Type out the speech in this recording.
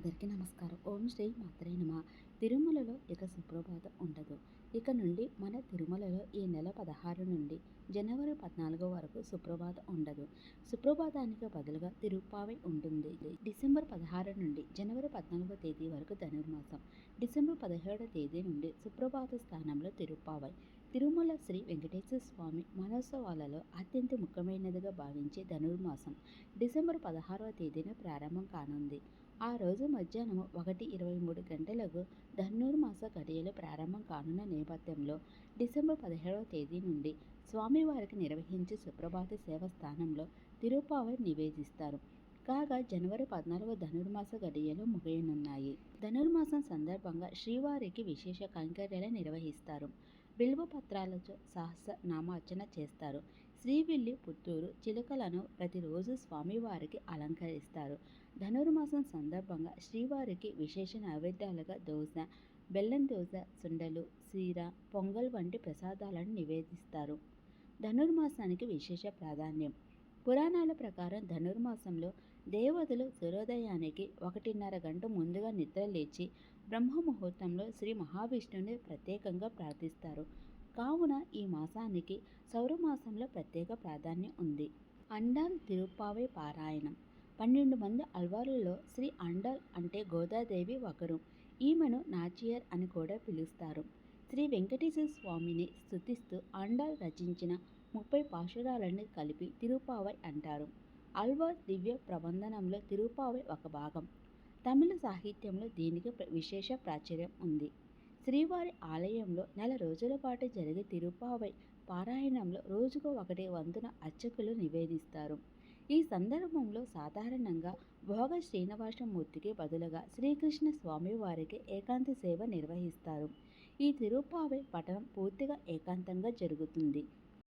అందరికీ నమస్కారం. ఓం శ్రీ మాత్రే నమః. తిరుమలలో ఇక సుప్రభాతం ఉండదు. ఇక నుండి మన తిరుమలలో ఈ నెల 16 నుండి జనవరి 14 వరకు సుప్రభాతం ఉండదు. సుప్రభాతానికి బదులుగా తిరుప్పావై ఉంటుంది. డిసెంబర్ 16 నుండి జనవరి 14 తేదీ వరకు ధనుర్మాసం. డిసెంబర్ 17 తేదీ నుండి సుప్రభాత స్థానంలో తిరుప్పావై. తిరుమల శ్రీ వెంకటేశ్వర స్వామి మనోత్సవాలలో అత్యంత ముఖ్యమైనదిగా భావించే ధనుర్మాసం డిసెంబర్ 16వ తేదీన ప్రారంభం కానుంది. ఆ రోజు మధ్యాహ్నం 1:23 గంటలకు ధనుర్మాస ఘడియలు ప్రారంభం కానున్న నేపథ్యంలో డిసెంబర్ 17వ తేదీ నుండి స్వామివారికి నిర్వహించే సుప్రభాత సేవ స్థానంలో తిరుప్పావై నివేదిస్తారు. కాగా జనవరి 14 ధనుర్మాస ఘడియలు ముగియనున్నాయి. ధనుర్మాసం సందర్భంగా శ్రీవారికి విశేష కైంకర్యాలు నిర్వహిస్తారు. బిల్వ పత్రాలతో సహస్రనామార్చన చేస్తారు. శ్రీవిల్లి పుత్తూరు చిలుకలను ప్రతిరోజు స్వామివారికి అలంకరిస్తారు. ధనుర్మాసం సందర్భంగా శ్రీవారికి విశేష నైవేద్యాలుగా దోశ, బెల్లం దోశ, సుండలు, సీర, పొంగల్ వంటి ప్రసాదాలను నివేదిస్తారు. ధనుర్మాసానికి విశేష ప్రాధాన్యం. పురాణాల ప్రకారం ధనుర్మాసంలో దేవతలు సూర్యోదయానికి 1:30 గంట ముందుగా నిద్ర లేచి బ్రహ్మ ముహూర్తంలో శ్రీ మహావిష్ణువుని ప్రత్యేకంగా ప్రార్థిస్తారు. కావున ఈ మాసానికి సౌరమాసంలో ప్రత్యేక ప్రాధాన్యం ఉంది. అండాల్ తిరుప్పావై పారాయణం. 12 మంది అల్వార్లలో శ్రీ అండాల్ అంటే గోదాదేవి ఒకరు. ఈమెను నాచియర్ అని కూడా పిలుస్తారు. శ్రీ వెంకటేశ్వర స్వామిని స్తుతిస్తూ అండాల్ రచించిన 30 పాశురాలను కలిపి తిరుప్పావై అంటారు. అల్వార్ దివ్య ప్రబంధనంలో తిరుప్పావై ఒక భాగం. తమిళ సాహిత్యంలో దీనికి విశేష ప్రాచుర్యం ఉంది. శ్రీవారి ఆలయంలో నెల రోజుల పాటు జరిగే తిరుప్పావై పారాయణంలో రోజుకు 1 వంతున అర్చకులు నివేదిస్తారు. ఈ సందర్భంలో సాధారణంగా భోగ శ్రీనివాసమూర్తికి బదులుగా శ్రీకృష్ణ స్వామివారికి ఏకాంత సేవ నిర్వహిస్తారు. ఈ తిరుప్పావై పఠనం పూర్తిగా ఏకాంతంగా జరుగుతుంది.